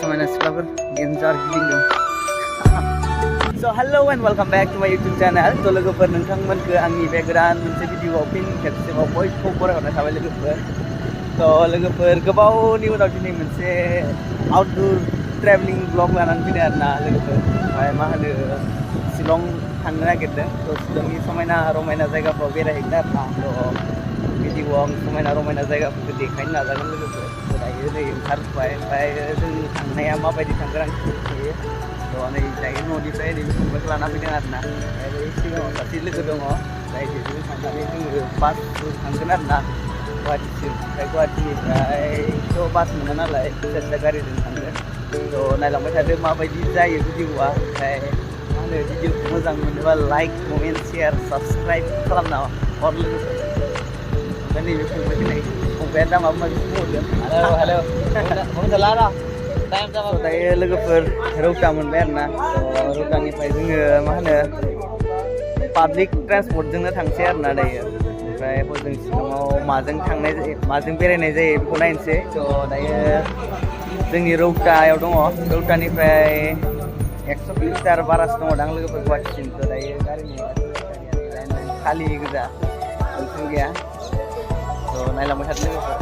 समायना सिख्लाफोर गेन्जार गिदिंदों. So hello and welcome back to my YouTube channel. So लोगोफोर नोंथांमोनखौ आंनि बे गोदान मोनसे भिडिअआव फिन खेबसेबाव बयखौबो बरायहरनाय थाबाय लोगोफोर. So लोगोफोर गोबावनि उनाव दिनै मोनसे आउटडोर ट्रेभेलिं ब्लग लानानै फैदों आरोना लोगोफोर. ओमफ्राय मा होनो शिलं थांनो नागिरदों. So शिलंनि समायना रमायना जायगाफ्राव बेरायहैगोन आरोना. So भिडिअआव आं समायना रमायना जायगाफोरखौ देखायनो नाजागोन लोगोफोर. दायो नै ओंखारबाय. ओमफ्राय जों थांनाया माबायदि थांगोन आं मिथियो. So नै दायो न'निफ्राय नैबे फंबायखौ लाना फैदों आरोना. ओमफ्राय सिगाङाव सासे लोगो दङ जायजों थांनानै जोङो बासजों थांगोन आरोना गुवाहाटिसिम. ओमफ्राय गुवाहाटिनिफ्रायथ' बास मोना नालाय फिसा गारिजों थांगोन. थ' नायलांबाय थादो माबायदि जायो भिडिअआ. ओमफ्राय मा होनो भिडिअखौ मोजां मोनोबा लाइक कमेन्ट शेयार साबसक्राइब खालामना हर लोगोफोर. ओमफ्राय नैबे फंबायखौ नै फंबाया दा माबा माबि बुंहरदों. हेलौ दायो लोगोफोर रौता मोनबाय आरोना. रौतानिफ्राय जोङो मा होनो पाब्लिक ट्रान्सपर्टजोंनो थांसै आरोना दायो. ओमफ्राय हजों शिलंआव माजों थांनाय जायो माजों बेरायनाय जायो बेखौ नायनोसै. थ' दायो जोंनि रौतायाव दङ. रौतानिफ्राय 100 किल'मिटार बारासो दङ दां लोगोफोर गुवाहाटिसिम. थ' दायो गारिनि खालि गोजा बांसिन गैया. थ' नायलांबाय थादों लोगोफोर.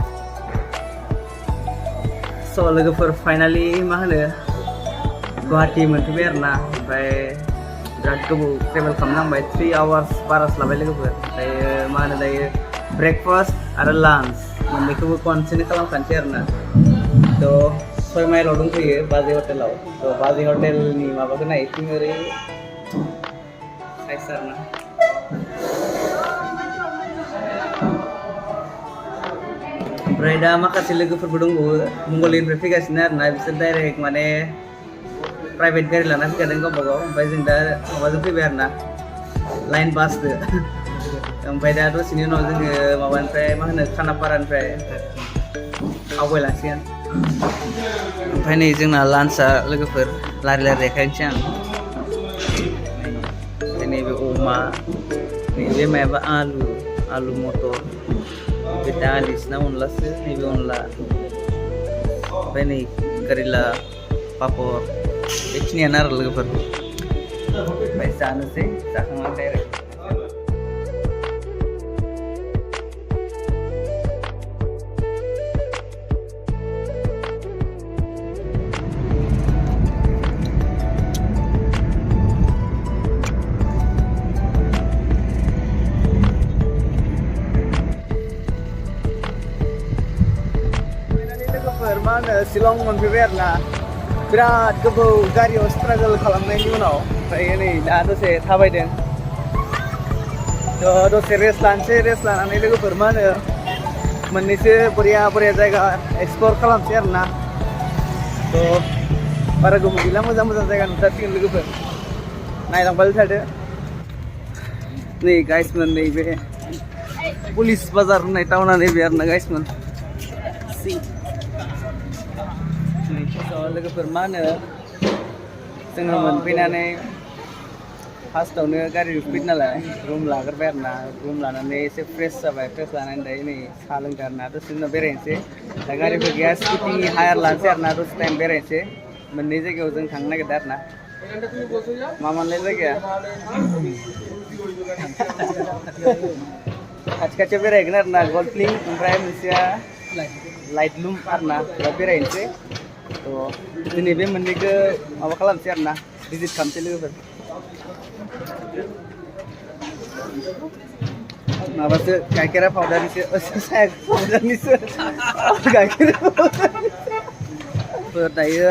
स' लोगोफोर फाइनालि मा होनो गुवाहाटि मोनफैबाय आरोना. ओमफ्राय बिराद गोबाव ट्रेभेल खालामनांबाय 3 आवार्स बारासो लाबाय लोगोफोर. ओमफ्राय मा होनो दायो ब्रेकफास्ट आरो लान्च मोननैखौबो खनसेनो खालामखानोसै आरोना. थ' 6 माइलाव दंफैयो बाजै हटेलाव. थ' बाजै हटेलनि माबाखौ नायथिं ओरै साइस आरोना. ओमफ्राय दा माखासे लोगोफोरबो दंबावो मंगलदैनिफ्राय फैगासिनो आरोना. बिसोर डाइरेक्ट माने प्राइभेट गारि लाना फैखादों गावबा गाव. ओमफ्राय जों दा माबाजों फैबाय आरोना लाइन बासजों. ओमफ्राय दा दसेनि उनाव जोङो माबानिफ्राय मा होनो खानापारानिफ्राय आवगायलांसिगोन. ओमफ्राय नै जोंना लान्चआ लोगोफोर लारि देखायनोसै आं. ओमफ्राय नैबे अमा नैबे मायाबा आलु मटर बे दालिसना अनलासो नैबे अनला. ओमफ्राय नै करेला पापर बेखिनियानो आरो लोगोफोर. ओमफ्राय जानोसै जाखांनानै डाइरेक्ट. मा होनो शिलं मोनफैबाय आरोना. बिराद गोबाव गारियाव स्ट्रागल खालामनायनि उनाव. ओमफ्राय नै दा दसे थाबायदों. थ' दसे रेस्ट लानोसै. रेस्ट लानानै लोगोफोर मा होनो मोननैसो बरिया जायगा एक्सप्लर खालामसै आरोना. थ' बारा गोबाव गैला मोजां जायगा नुथारसिगोन लोगोफोर. नायलांबाय थादो. नै गाइसमोन नैबे पुलिस बाजार होननाय टाउना नैबे आरोना गाइसमोन. लोगोफोर मा होनो जोङो मोनफैनानै फार्स्टआवनो गारि फैदों नालाय रुम लाग्रोबाय आरोना. रुम लानानै एसे फ्रेस जाबाय. फ्रेस लानानै दायो नै साहा लोंदों आरोना. दसे उनाव बेरायनोसै. दा गारिफोर गैया स्कुटि हायार लानोसै आरोना. दसे टाइम बेरायनोसै. मोननै जायगायाव जों थांनो नागिरदों आरोना. मामोनलाय जायगाया खाथियाव बेरायगोन आरोना गल्पिं. ओमफ्राय मोनसेया लाइटलुम आरोना. दा बेरायनोसै. थ' दिनै बे मोननैखौ माबा खालामसै आरोना भिजिट खालामसै लोगोफोर. माबासो गाइखेरा पाउदारनिसो साया पाउदारनिसो गाइखेर दायो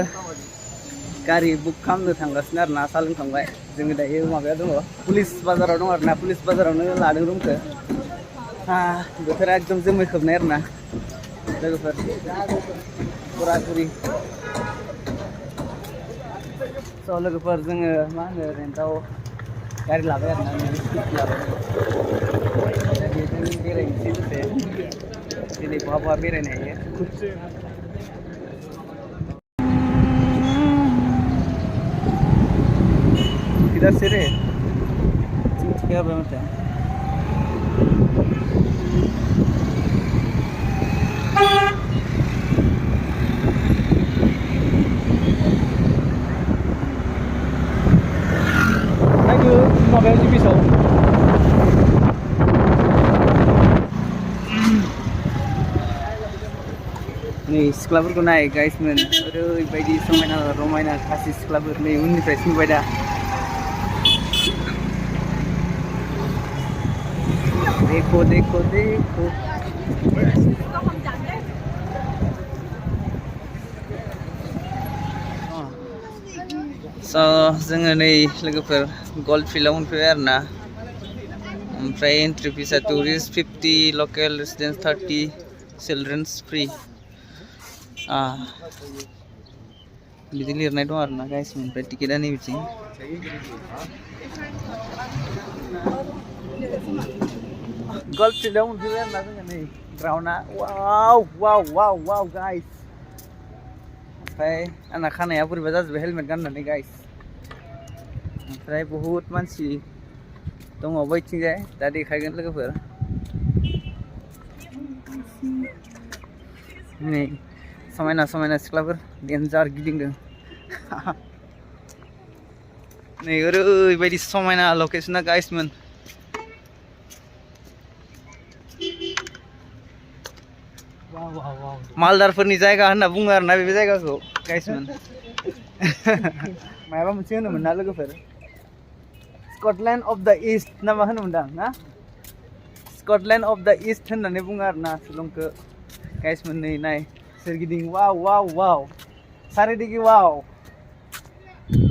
गारि बुक खालामनो थांगासिनो आरोना. साहा लोंखांबाय. जोङो दायो माबायाव दङ पुलिस बाजाराव दङ आरोना. पुलिस बाजारावनो लादों रुमखौ. बोथोरा एकदम जोमै खोबनाय आरोना लोगोफोर. बुरि स' लोगोफोर जोङो मा होनो रेन्टआव गारि लाबाय आरोना. स्कुटि लाबाय. दा बेजों बेरायनोसै दसे. दिनै बहा बेरायनो हायो. किधर से रे क्या बात है. नै सिख्लाफोरखौ नाय गाइसमोन ओरैबायदि समायना रमायना खासि सिख्लाफोर नै उननिफ्राय फैबाय दा देखो देखो देखो जोङो नै लोगोफोर गल्फ फिल्डआव मोनफैबाय आरो ना ओमफ्राय एन्ट्रि फिसा टुरिस्ट 50 लकेल रेसिडेन्स 30 चिल्ड्रेन्स फ्रि बिदि लिरनाय दं आरो ना गाइस ओमफ्राय टिकेटआ नै बिथिं गल्फ फिल्डआव मोनफैबाय आरो ना जोङो नै ग्राउन्डआ वाव वाव वाव वाव गाइस ओमफ्राय आंना खानाया बोरैबा जाजोब्बाय हेलमेट गाननानै गाइस ओमफ्राय बहुत मानसि दङ बैथिंजाय दा देखायगोन लोगोफोर नै समायना समायना सिख्लाफोर डेन्जार गिदिंदों नै ओरैबायदि समायना लकेसना गाइसमोन मालदारफोरनि जायगा होनना बुङो आरोना बे जायगाखौ गाइसमोन मायाबा मोनसे होनोमोन ना लोगोफोर स्कटलेण्ड अफ द इस्ट ना मा होनोमोनदां ना स्कटलेण्ड अफ द इस्ट होननानै बुङो आरोना शिलंखौ गाइसमोन नै नाय सोरगिदिं वाव वाव वाव सारिदिगि वाव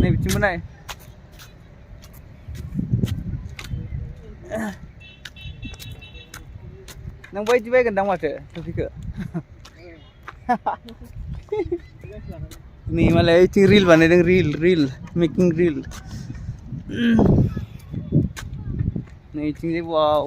नै बिथिंबो नाय नों बायदि बायगोनदां माथो टपिखौ नै मालाय ओइथिं रिल बानायदों रिल मेकिं रिल नै इथिंजाय वाव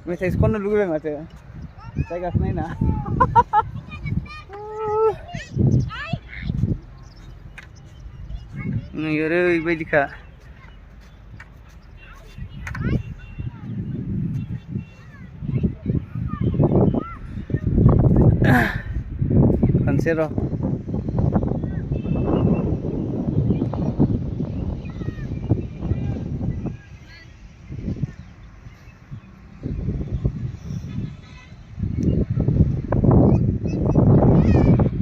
मेथाइसो खननो लुगैबाय माथो जायगाखौ नायना नै ओरैबायदिखा खनसे र'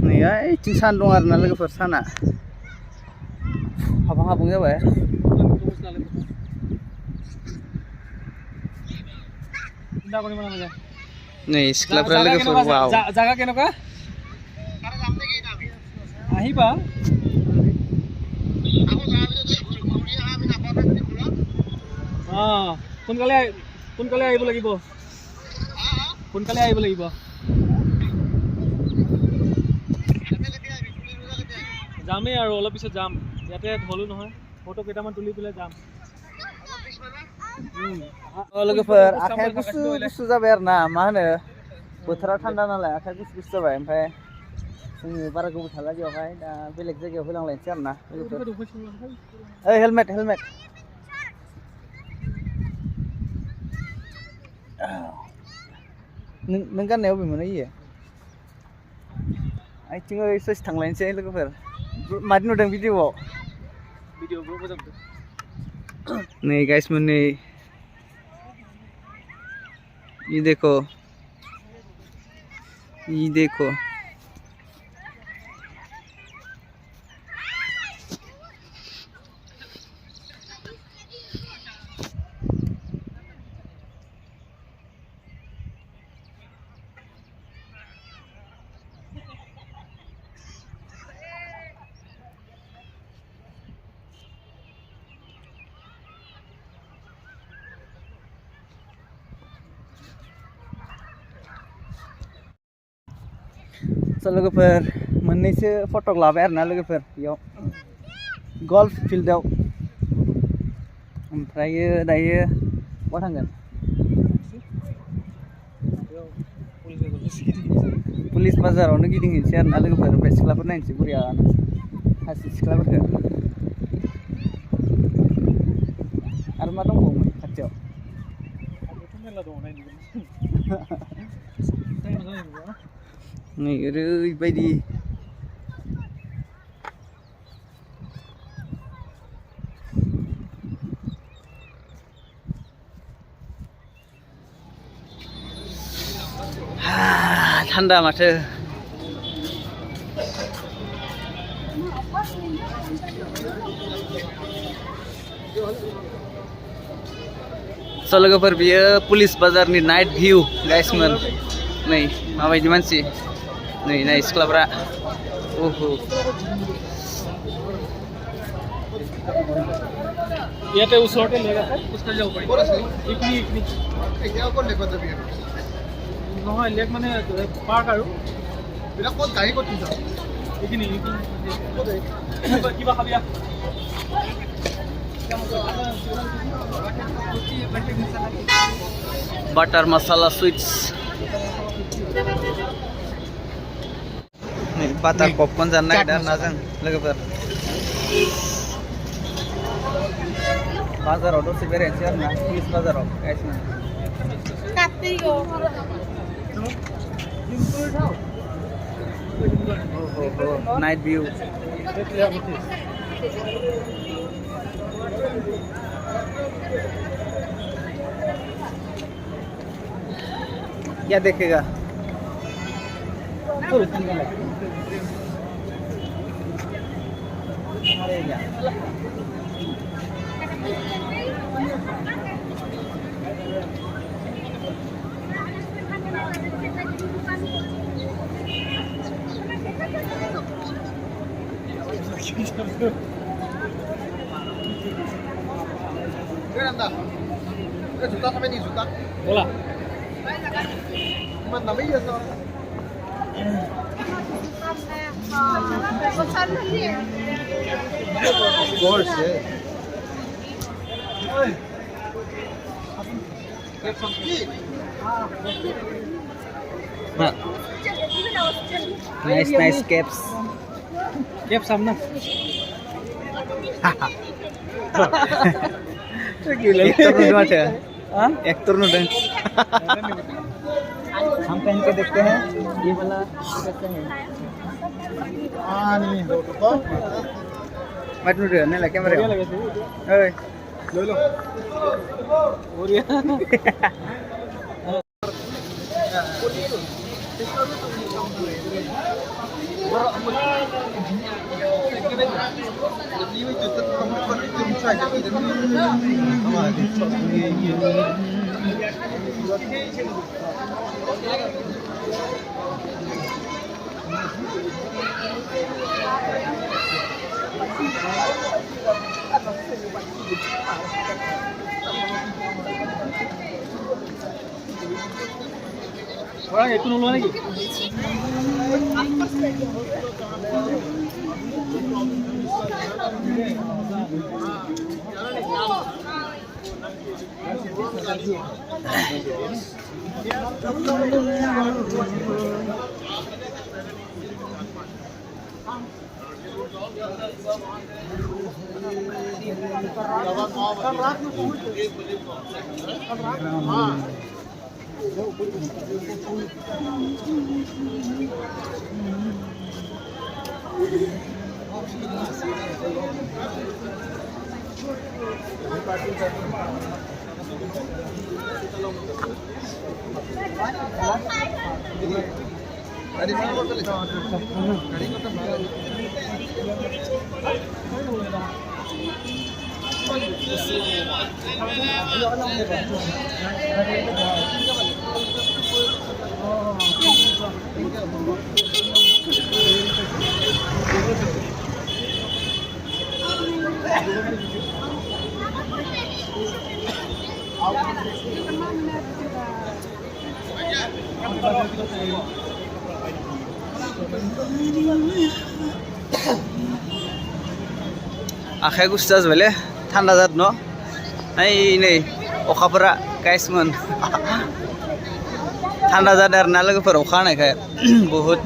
नै ओइथिं सान दं आरोना लोगोफोर साना हाबहां जाबाय नै सिख्लाफ्रा लोगोफोर वाव জাগা কেনেকুৱা আহিবা সোনকালে আহিব লাগিব যামেই আৰু অলপ পিছত যাম ইয়াতে হলো নহয় ফটো কেইটামান তুলি পেলাই যাম लोगोफोर आखाया गुसु गुसु जाबाय आरो ना मा होनो बोथोरा थान्दा नालाय आखाया गुसु गुसु जाबाय ओमफ्राय जोङो बारा गोबाव थाला बेयावहाय दा बेलेग जायगायाव होलांलायनोसै आरो ना ओइ हेलमेट नों गाननाया बबेमोन इयो आथिं ओरै ससे थांलायनोसै लोगोफोर मादि नुदों भिडिअ'आव मोजां नै गाइसमोन नै ये देखो लोगोफोर मोननैसो फटक लाबाय आरोना लोगोफोर बेयाव गल्फ फिल्डआव ओमफ्रायो दायो बहा थांगोन पुलिस बाजारावनो गिदिंहैनोसै आरोना लोगोफोर ओमफ्राय सिख्लाफोर नायनोसै बुरियानो खासि सिख्लाफोरखौ आरो मा दंबावोमोन खाथियाव नै ओरैबायदि थान्दा माथो स' लोगोफोर बियो पुलिस बाजारनि नाइट भिउ गाइसमोन नै माबायदि मानसि नै नाय सिख्लाफ्रा ओहो ইয়াতে ওচৰতে লেক আছে খোজকাঢ়ি যাব পাৰি ইকনি এতিয়া ক'ত লেকত যাবি নহয় লেক মানে পাৰ্ক আৰু এটা ক'ত গাড়ী ক'ত যাম ইকনি কিবা খাবি बटर मसाला स्वीट्स बटर पॉपकॉर्न जानो नागिरदों आरोना जों लोगोफोर बाजाराव दसे बेरायनोसै आरोना पुलिस बाजाराव गाइसमोन नाइट भिउ क्या देखेगा Juta sampai nih juta. bola Mà nó bây giờ sao? Course, nice caps kep samna actor नुदों हम पहन के देखते हैं ये वाला कैसे है nih, तो मत नुदों नहीं लगे मेरे ओए लो लो. और ये orang itu nulu lagi. Dari mana kau beli? Dari kota mana? आखाइ गुसुजा जोबबायलै थान्दा जादों न' नै अखाफोरा गाइसमोन थान्दा जादों आरोना लोगोफोर अखा हानायखाय बहुद